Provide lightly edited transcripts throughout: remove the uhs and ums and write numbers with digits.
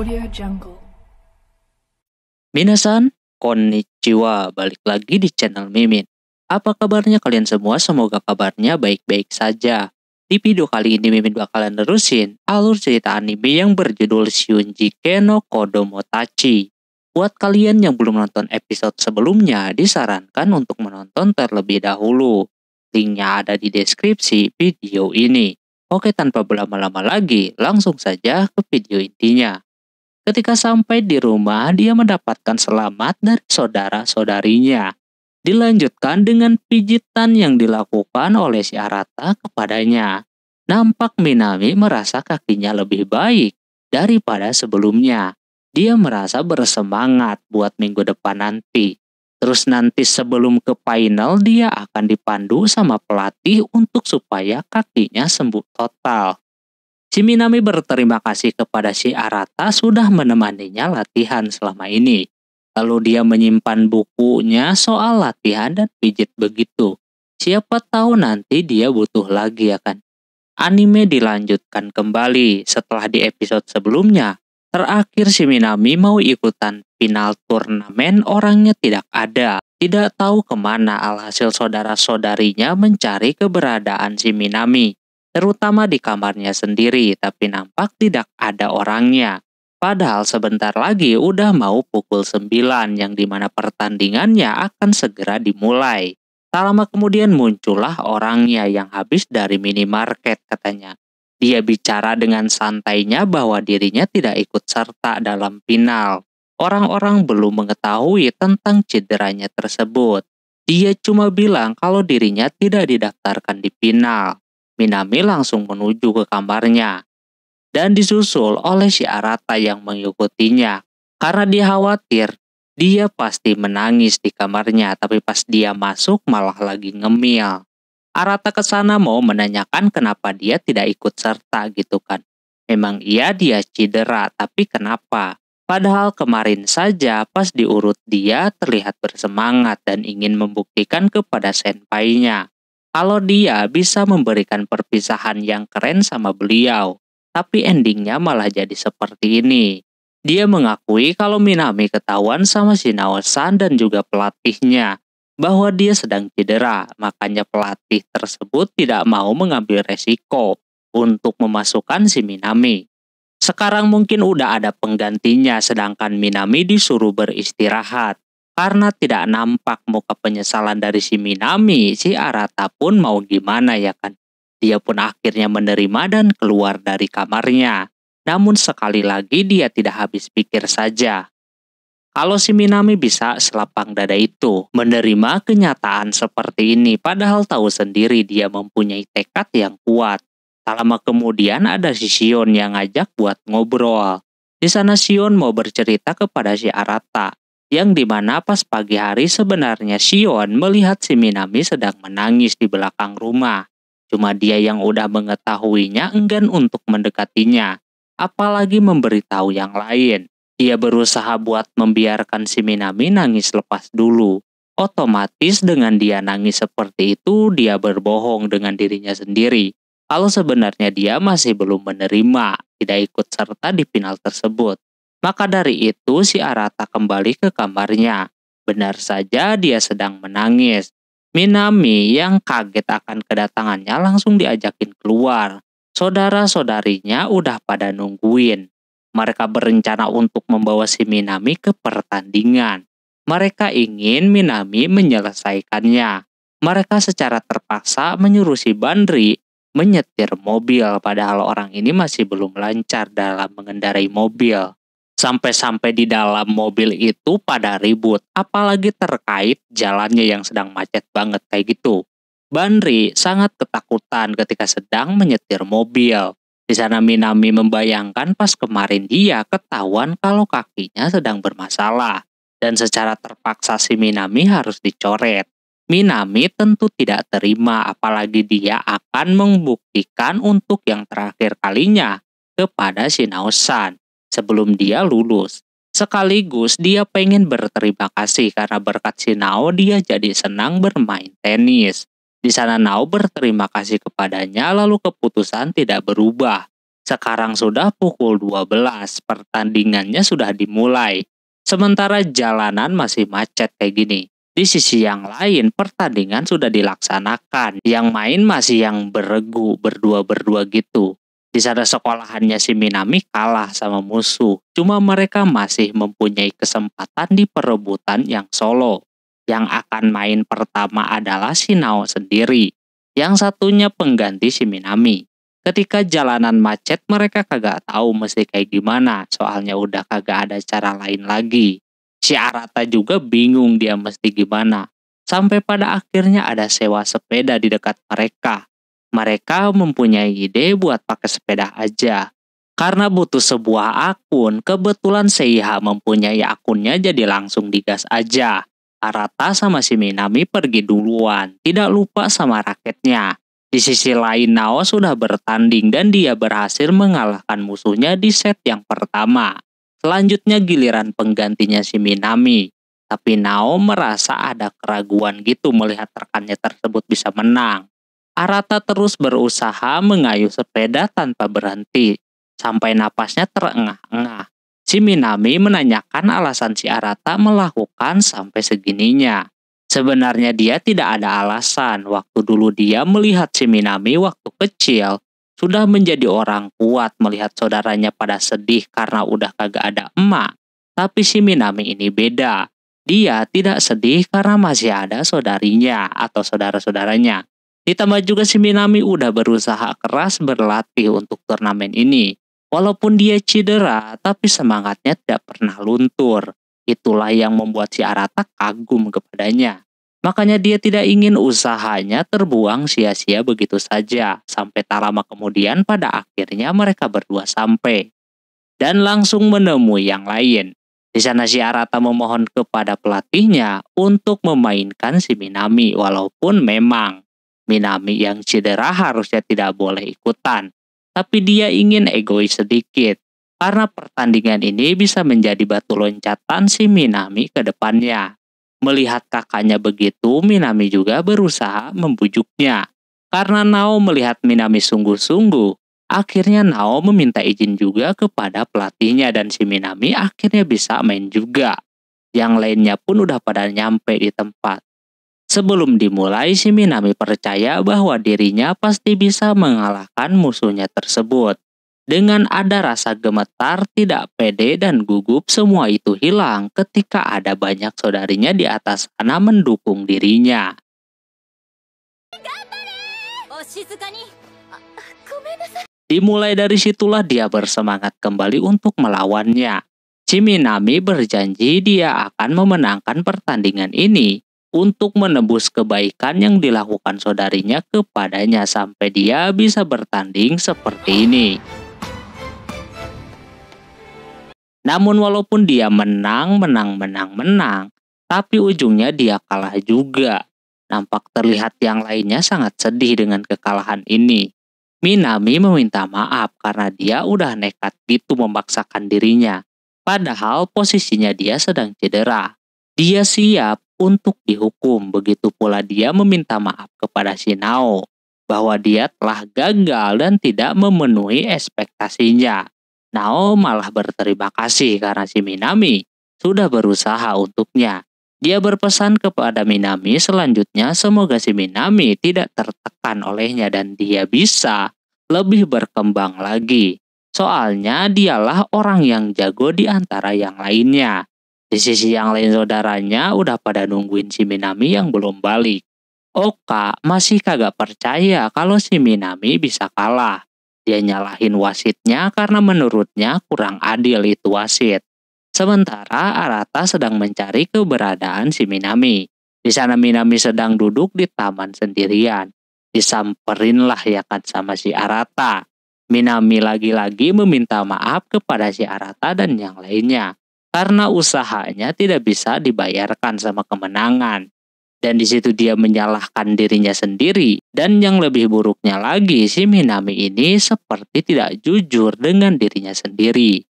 Audio Jungle. Minasan, konnichiwa, balik lagi di channel Mimin. Apa kabarnya kalian semua? Semoga kabarnya baik-baik saja. Di video kali ini Mimin bakalan nerusin alur cerita anime yang berjudul Shunjike no Kodomotachi. Buat kalian yang belum nonton episode sebelumnya, disarankan untuk menonton terlebih dahulu. Linknya ada di deskripsi video ini. Oke, tanpa berlama-lama lagi, langsung saja ke video intinya. Ketika sampai di rumah, dia mendapatkan selamat dari saudara-saudarinya. Dilanjutkan dengan pijitan yang dilakukan oleh si Arata kepadanya. Nampak Minami merasa kakinya lebih baik daripada sebelumnya. Dia merasa bersemangat buat minggu depan nanti. Terus nanti sebelum ke final, dia akan dipandu sama pelatih untuk supaya kakinya sembuh total. Si Minami berterima kasih kepada si Arata sudah menemaninya latihan selama ini. Lalu dia menyimpan bukunya soal latihan dan pijit begitu. Siapa tahu nanti dia butuh lagi ya kan. Anime dilanjutkan kembali setelah di episode sebelumnya. Terakhir si Minami mau ikutan final turnamen, orangnya tidak ada. Tidak tahu kemana, alhasil saudara-saudarinya mencari keberadaan si Minami. Terutama di kamarnya sendiri, tapi nampak tidak ada orangnya. Padahal sebentar lagi udah mau pukul 9 yang dimana pertandingannya akan segera dimulai. Tak lama kemudian muncullah orangnya yang habis dari minimarket katanya. Dia bicara dengan santainya bahwa dirinya tidak ikut serta dalam final. Orang-orang belum mengetahui tentang cederanya tersebut. Dia cuma bilang kalau dirinya tidak didaftarkan di final. Minami langsung menuju ke kamarnya dan disusul oleh si Arata yang mengikutinya. Karena dia khawatir, dia pasti menangis di kamarnya, tapi pas dia masuk malah lagi ngemil. Arata ke sana mau menanyakan kenapa dia tidak ikut serta gitu kan. Memang iya dia cedera, tapi kenapa? Padahal kemarin saja pas diurut dia terlihat bersemangat dan ingin membuktikan kepada senpainya kalau dia bisa memberikan perpisahan yang keren sama beliau. Tapi endingnya malah jadi seperti ini. Dia mengakui kalau Minami ketahuan sama Shinao-san dan juga pelatihnya bahwa dia sedang cedera, makanya pelatih tersebut tidak mau mengambil resiko untuk memasukkan si Minami. Sekarang mungkin udah ada penggantinya, sedangkan Minami disuruh beristirahat. Karena tidak nampak muka penyesalan dari si Minami, si Arata pun mau gimana ya kan. Dia pun akhirnya menerima dan keluar dari kamarnya. Namun sekali lagi dia tidak habis pikir saja. Kalau si Minami bisa selapang dada itu menerima kenyataan seperti ini, padahal tahu sendiri dia mempunyai tekad yang kuat. Tak lama kemudian ada si Shion yang ngajak buat ngobrol. Di sana Shion mau bercerita kepada si Arata, yang dimana pas pagi hari sebenarnya Shion melihat si Minami sedang menangis di belakang rumah. Cuma dia yang udah mengetahuinya enggan untuk mendekatinya, apalagi memberitahu yang lain. Dia berusaha buat membiarkan si Minami nangis lepas dulu. Otomatis dengan dia nangis seperti itu, dia berbohong dengan dirinya sendiri. Kalau sebenarnya dia masih belum menerima, tidak ikut serta di final tersebut. Maka dari itu si Arata kembali ke kamarnya. Benar saja dia sedang menangis. Minami yang kaget akan kedatangannya langsung diajakin keluar. Saudara-saudarinya udah pada nungguin. Mereka berencana untuk membawa si Minami ke pertandingan. Mereka ingin Minami menyelesaikannya. Mereka secara terpaksa menyuruh si Bandri menyetir mobil, padahal orang ini masih belum lancar dalam mengendarai mobil. Sampai-sampai di dalam mobil itu pada ribut, apalagi terkait jalannya yang sedang macet banget kayak gitu. Bandri sangat ketakutan ketika sedang menyetir mobil. Di sana Minami membayangkan pas kemarin dia ketahuan kalau kakinya sedang bermasalah. Dan secara terpaksa si Minami harus dicoret. Minami tentu tidak terima, apalagi dia akan membuktikan untuk yang terakhir kalinya kepada Shinao-san sebelum dia lulus. Sekaligus dia pengen berterima kasih karena berkat Shinao dia jadi senang bermain tenis. Di sana Nao berterima kasih kepadanya, lalu keputusan tidak berubah. Sekarang sudah pukul 12, pertandingannya sudah dimulai. Sementara jalanan masih macet kayak gini. Di sisi yang lain, pertandingan sudah dilaksanakan. Yang main masih yang beregu, berdua-berdua gitu. Di sana sekolahannya si Minami kalah sama musuh. Cuma mereka masih mempunyai kesempatan di perebutan yang solo. Yang akan main pertama adalah si Nao sendiri. Yang satunya pengganti si Minami. Ketika jalanan macet, mereka kagak tahu mesti kayak gimana. Soalnya udah kagak ada cara lain lagi. Si Arata juga bingung dia mesti gimana. Sampai pada akhirnya ada sewa sepeda di dekat mereka. Mereka mempunyai ide buat pakai sepeda aja. Karena butuh sebuah akun, kebetulan Seiha mempunyai akunnya jadi langsung digas aja. Arata sama si Minami pergi duluan, tidak lupa sama raketnya. Di sisi lain Nao sudah bertanding dan dia berhasil mengalahkan musuhnya di set yang pertama. Selanjutnya giliran penggantinya si Minami. Tapi Nao merasa ada keraguan gitu melihat rekannya tersebut bisa menang. Arata terus berusaha mengayuh sepeda tanpa berhenti, sampai napasnya terengah-engah. Si Minami menanyakan alasan si Arata melakukan sampai segininya. Sebenarnya dia tidak ada alasan. Waktu dulu dia melihat si Minami waktu kecil, sudah menjadi orang kuat melihat saudaranya pada sedih karena udah kagak ada emak. Tapi si Minami ini beda. Dia tidak sedih karena masih ada saudarinya atau saudara-saudaranya. Ditambah juga si Minami udah berusaha keras berlatih untuk turnamen ini. Walaupun dia cedera, tapi semangatnya tidak pernah luntur. Itulah yang membuat si Arata kagum kepadanya. Makanya dia tidak ingin usahanya terbuang sia-sia begitu saja. Sampai tak lama kemudian pada akhirnya mereka berdua sampai. Dan langsung menemui yang lain. Di sana si Arata memohon kepada pelatihnya untuk memainkan si Minami. Walaupun memang Minami yang cedera harusnya tidak boleh ikutan. Tapi dia ingin egois sedikit. Karena pertandingan ini bisa menjadi batu loncatan si Minami ke depannya. Melihat kakaknya begitu, Minami juga berusaha membujuknya. Karena Nao melihat Minami sungguh-sungguh, akhirnya Nao meminta izin juga kepada pelatihnya dan si Minami akhirnya bisa main juga. Yang lainnya pun udah pada nyampe di tempat. Sebelum dimulai, si Minami percaya bahwa dirinya pasti bisa mengalahkan musuhnya tersebut. Dengan ada rasa gemetar, tidak pede, dan gugup, semua itu hilang ketika ada banyak saudarinya di atas sana mendukung dirinya. Dimulai dari situlah dia bersemangat kembali untuk melawannya. Si Minami berjanji dia akan memenangkan pertandingan ini untuk menebus kebaikan yang dilakukan saudarinya kepadanya sampai dia bisa bertanding seperti ini. Namun walaupun dia menang, tapi ujungnya dia kalah juga. Nampak terlihat yang lainnya sangat sedih dengan kekalahan ini. Minami meminta maaf karena dia udah nekat gitu memaksakan dirinya. Padahal posisinya dia sedang cedera. Dia siap untuk dihukum, begitu pula dia meminta maaf kepada si Nao bahwa dia telah gagal dan tidak memenuhi ekspektasinya. Nao malah berterima kasih karena si Minami sudah berusaha untuknya. Dia berpesan kepada Minami selanjutnya semoga si Minami tidak tertekan olehnya dan dia bisa lebih berkembang lagi. Soalnya dialah orang yang jago di antara yang lainnya. Di sisi yang lain saudaranya udah pada nungguin si Minami yang belum balik. Oka masih kagak percaya kalau si Minami bisa kalah. Dia nyalahin wasitnya karena menurutnya kurang adil itu wasit. Sementara Arata sedang mencari keberadaan si Minami. Di sana Minami sedang duduk di taman sendirian. Disamperinlah ya kan sama si Arata. Minami lagi-lagi meminta maaf kepada si Arata dan yang lainnya. Karena usahanya tidak bisa dibayarkan sama kemenangan. Dan di situ dia menyalahkan dirinya sendiri. Dan yang lebih buruknya lagi, si Minami ini seperti tidak jujur dengan dirinya sendiri.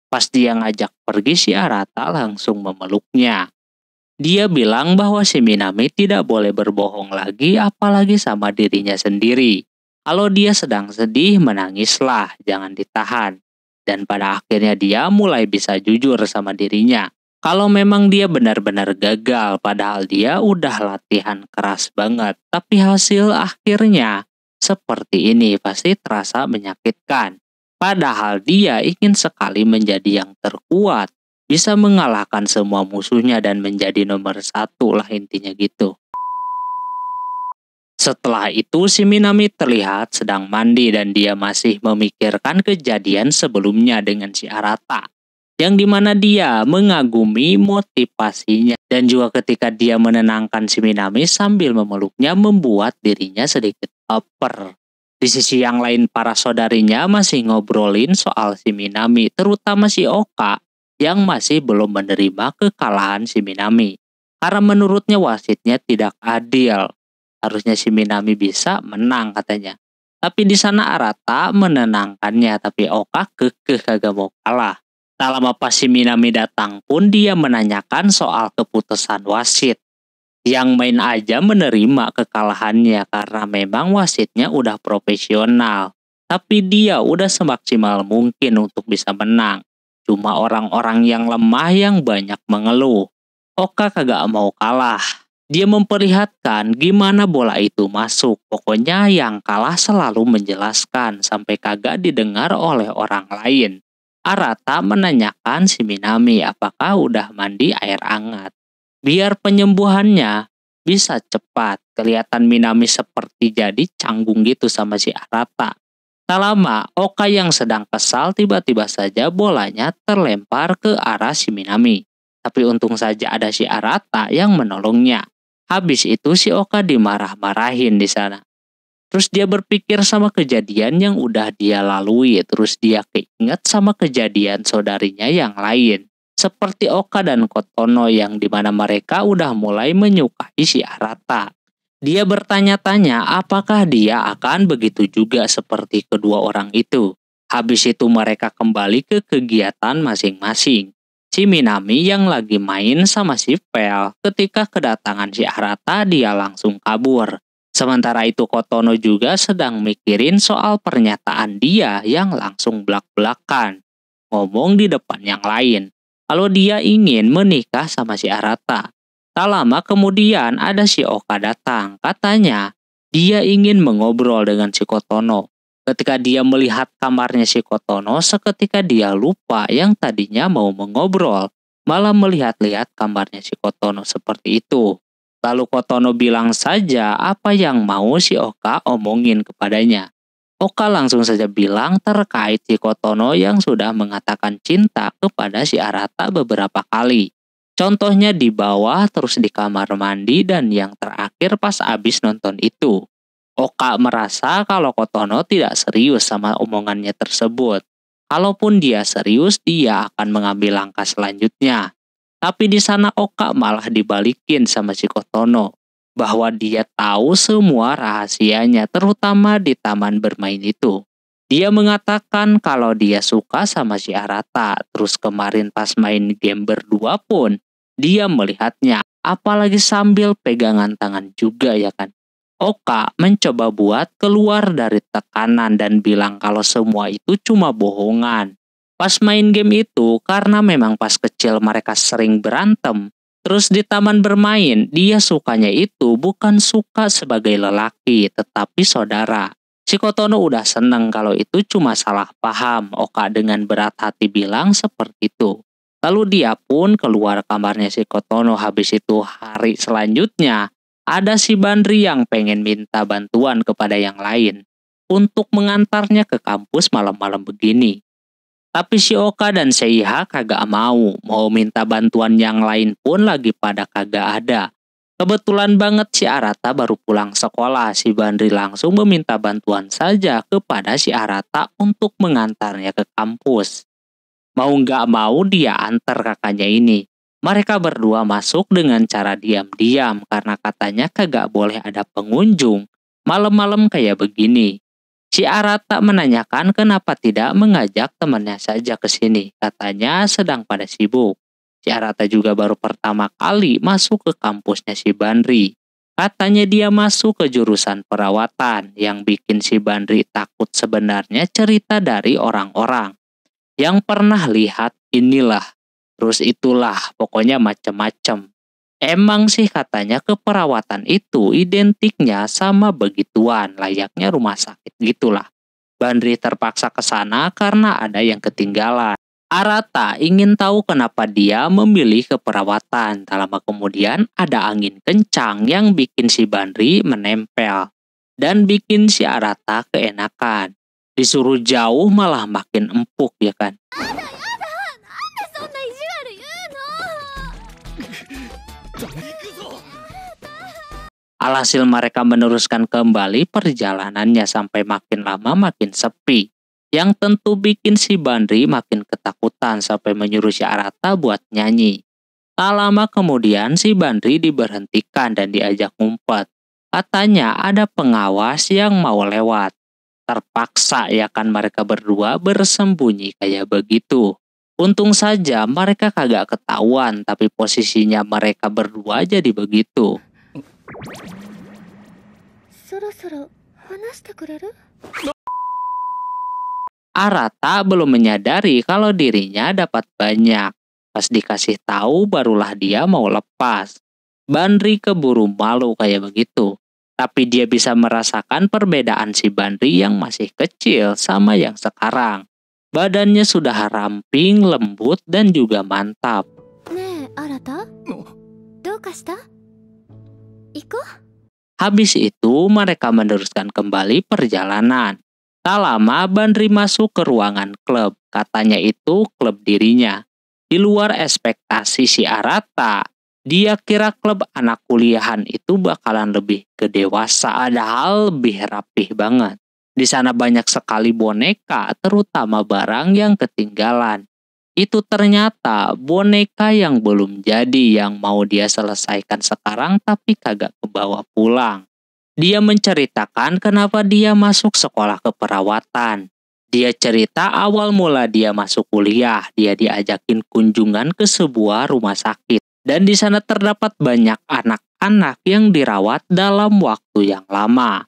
Pas dia ngajak pergi, si Arata langsung memeluknya. Dia bilang bahwa si Minami tidak boleh berbohong lagi apalagi sama dirinya sendiri. Kalau dia sedang sedih, menangislah, jangan ditahan. Dan pada akhirnya dia mulai bisa jujur sama dirinya. Kalau memang dia benar-benar gagal, padahal dia udah latihan keras banget. Tapi hasil akhirnya seperti ini pasti terasa menyakitkan. Padahal dia ingin sekali menjadi yang terkuat, bisa mengalahkan semua musuhnya dan menjadi nomor satu lah intinya gitu. Setelah itu si Minami terlihat sedang mandi dan dia masih memikirkan kejadian sebelumnya dengan si Arata. Yang dimana dia mengagumi motivasinya dan juga ketika dia menenangkan si Minami sambil memeluknya membuat dirinya sedikit baper. Di sisi yang lain para saudarinya masih ngobrolin soal si Minami, terutama si Oka yang masih belum menerima kekalahan si Minami. Karena menurutnya wasitnya tidak adil. Harusnya si Minami bisa menang katanya. Tapi di sana Arata menenangkannya, tapi Oka kekeh kagak mau kalah. Tak lama pas si Minami datang pun dia menanyakan soal keputusan wasit. Yang main aja menerima kekalahannya karena memang wasitnya udah profesional. Tapi dia udah semaksimal mungkin untuk bisa menang. Cuma orang-orang yang lemah yang banyak mengeluh. Oka kagak mau kalah. Dia memperlihatkan gimana bola itu masuk. Pokoknya yang kalah selalu menjelaskan sampai kagak didengar oleh orang lain. Arata menanyakan si Minami apakah udah mandi air hangat. Biar penyembuhannya bisa cepat. Kelihatan Minami seperti jadi canggung gitu sama si Arata. Tak lama, Oka yang sedang kesal tiba-tiba saja bolanya terlempar ke arah si Minami. Tapi untung saja ada si Arata yang menolongnya. Habis itu si Oka dimarah-marahin di sana. Terus dia berpikir sama kejadian yang udah dia lalui. Terus dia keinget sama kejadian saudarinya yang lain. Seperti Oka dan Kotono yang dimana mereka udah mulai menyukai si Arata. Dia bertanya-tanya apakah dia akan begitu juga seperti kedua orang itu. Habis itu mereka kembali ke kegiatan masing-masing. Si Minami yang lagi main sama si Pel, ketika kedatangan si Arata dia langsung kabur. Sementara itu Kotono juga sedang mikirin soal pernyataan dia yang langsung belak-belakan. Ngomong di depan yang lain. Kalau dia ingin menikah sama si Arata. Tak lama kemudian ada si Oka datang. Katanya dia ingin mengobrol dengan si Kotono. Ketika dia melihat kamarnya si Kotono, seketika dia lupa yang tadinya mau mengobrol. Malah melihat-lihat kamarnya si Kotono seperti itu. Lalu Kotono bilang saja apa yang mau si Oka omongin kepadanya. Oka langsung saja bilang terkait si Kotono yang sudah mengatakan cinta kepada si Arata beberapa kali. Contohnya di bawah, terus di kamar mandi, dan yang terakhir pas abis nonton itu. Oka merasa kalau Kotono tidak serius sama omongannya tersebut. Kalaupun dia serius, dia akan mengambil langkah selanjutnya. Tapi di sana Oka malah dibalikin sama si Kotono. Bahwa dia tahu semua rahasianya, terutama di taman bermain itu. Dia mengatakan kalau dia suka sama si Arata. Terus kemarin pas main game berdua pun, dia melihatnya. Apalagi sambil pegangan tangan juga ya kan. Oka mencoba buat keluar dari tekanan dan bilang kalau semua itu cuma bohongan. Pas main game itu, karena memang pas kecil mereka sering berantem, terus di taman bermain, dia sukanya itu bukan suka sebagai lelaki, tetapi saudara. Si Kotono udah seneng kalau itu cuma salah paham. Oka dengan berat hati bilang seperti itu. Lalu dia pun keluar kamarnya si Kotono. Habis itu hari selanjutnya, ada si Bandri yang pengen minta bantuan kepada yang lain untuk mengantarnya ke kampus malam-malam begini. Tapi si Oka dan Seiha kagak mau minta bantuan yang lain pun lagi pada kagak ada. Kebetulan banget si Arata baru pulang sekolah, si Bandri langsung meminta bantuan saja kepada si Arata untuk mengantarnya ke kampus. Mau nggak mau dia antar kakaknya ini. Mereka berdua masuk dengan cara diam-diam karena katanya kagak boleh ada pengunjung malam-malam kayak begini. Si Arata menanyakan kenapa tidak mengajak temannya saja ke sini. Katanya sedang pada sibuk. Si Arata juga baru pertama kali masuk ke kampusnya si Bandri. Katanya dia masuk ke jurusan perawatan. Yang bikin si Bandri takut sebenarnya cerita dari orang-orang yang pernah lihat inilah, terus itulah, pokoknya macem-macem. Emang sih katanya keperawatan itu identiknya sama begituan, layaknya rumah sakit gitulah. Bandri terpaksa ke sana karena ada yang ketinggalan. Arata ingin tahu kenapa dia memilih keperawatan. Tak lama kemudian ada angin kencang yang bikin si Bandri menempel dan bikin si Arata keenakan. Disuruh jauh malah makin empuk ya kan. Alhasil mereka meneruskan kembali perjalanannya sampai makin lama makin sepi. Yang tentu bikin si Bandri makin ketakutan sampai menyuruh si Arata buat nyanyi. Tak lama kemudian si Bandri diberhentikan dan diajak ngumpet. Katanya ada pengawas yang mau lewat. Terpaksa ya kan mereka berdua bersembunyi kayak begitu. Untung saja mereka kagak ketahuan, tapi posisinya mereka berdua jadi begitu. Arata belum menyadari kalau dirinya dapat banyak. Pas dikasih tahu barulah dia mau lepas. Bandri keburu malu kayak begitu. Tapi dia bisa merasakan perbedaan si Bandri yang masih kecil sama yang sekarang. Badannya sudah ramping, lembut, dan juga mantap. Arata? Habis itu mereka meneruskan kembali perjalanan. Tak lama Bandri masuk ke ruangan klub. Katanya itu klub dirinya. Di luar ekspektasi si Arata, dia kira klub anak kuliahan itu bakalan lebih ke dewasa, ada hal lebih rapih banget. Di sana banyak sekali boneka, terutama barang yang ketinggalan. Itu ternyata boneka yang belum jadi, yang mau dia selesaikan sekarang tapi kagak kebawa pulang. Dia menceritakan kenapa dia masuk sekolah keperawatan. Dia cerita awal mula dia masuk kuliah, dia diajakin kunjungan ke sebuah rumah sakit. Dan di sana terdapat banyak anak-anak yang dirawat dalam waktu yang lama.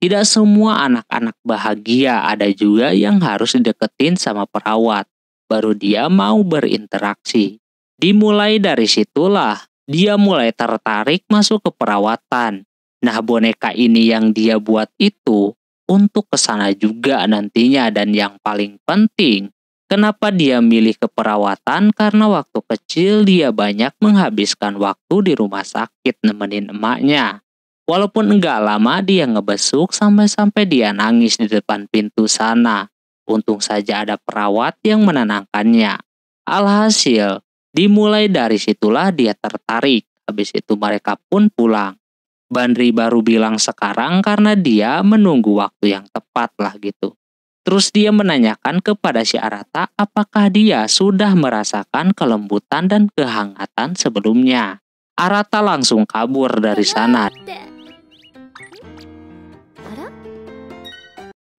Tidak semua anak-anak bahagia, ada juga yang harus dideketin sama perawat. Baru dia mau berinteraksi. Dimulai dari situlah, dia mulai tertarik masuk ke perawatan. Nah, boneka ini yang dia buat itu untuk kesana juga nantinya. Dan yang paling penting, kenapa dia milih keperawatan? Karena waktu kecil dia banyak menghabiskan waktu di rumah sakit nemenin emaknya. Walaupun enggak lama dia ngebesuk sampai-sampai dia nangis di depan pintu sana. Untung saja ada perawat yang menenangkannya. Alhasil, dimulai dari situlah dia tertarik. Habis itu mereka pun pulang. Bandri baru bilang sekarang karena dia menunggu waktu yang tepat lah gitu. Terus dia menanyakan kepada si Arata apakah dia sudah merasakan kelembutan dan kehangatan sebelumnya. Arata langsung kabur dari sana.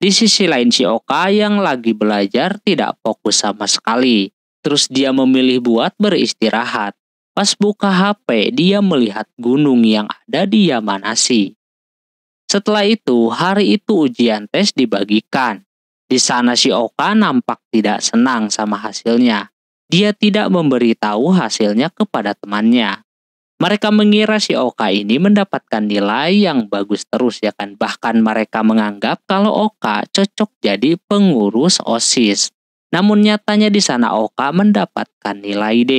Di sisi lain si Oka yang lagi belajar tidak fokus sama sekali. Terus dia memilih buat beristirahat. Pas buka HP, dia melihat gunung yang ada di Yamanashi. Setelah itu, hari itu ujian tes dibagikan. Di sana si Oka nampak tidak senang sama hasilnya. Dia tidak memberitahu hasilnya kepada temannya. Mereka mengira si Oka ini mendapatkan nilai yang bagus terus ya kan. Bahkan mereka menganggap kalau Oka cocok jadi pengurus OSIS. Namun nyatanya di sana Oka mendapatkan nilai D.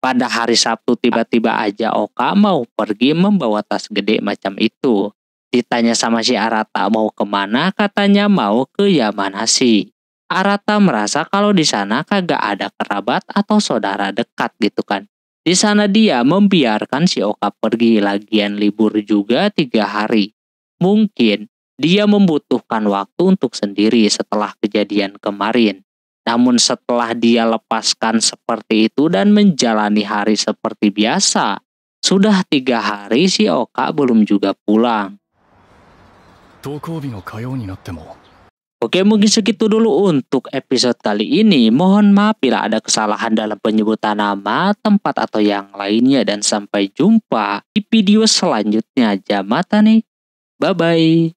Pada hari Sabtu tiba-tiba aja Oka mau pergi membawa tas gede macam itu. Ditanya sama si Arata mau kemana, katanya mau ke Yamanashi. Arata merasa kalau di sana kagak ada kerabat atau saudara dekat gitu kan. Di sana dia membiarkan si Oka pergi, lagian libur juga 3 hari. Mungkin dia membutuhkan waktu untuk sendiri setelah kejadian kemarin. Namun setelah dia lepaskan seperti itu dan menjalani hari seperti biasa, sudah 3 hari si Oka belum juga pulang. Oke, mungkin segitu dulu untuk episode kali ini. Mohon maaf bila ada kesalahan dalam penyebutan nama, tempat, atau yang lainnya. Dan sampai jumpa di video selanjutnya. Jamata nih. Bye-bye.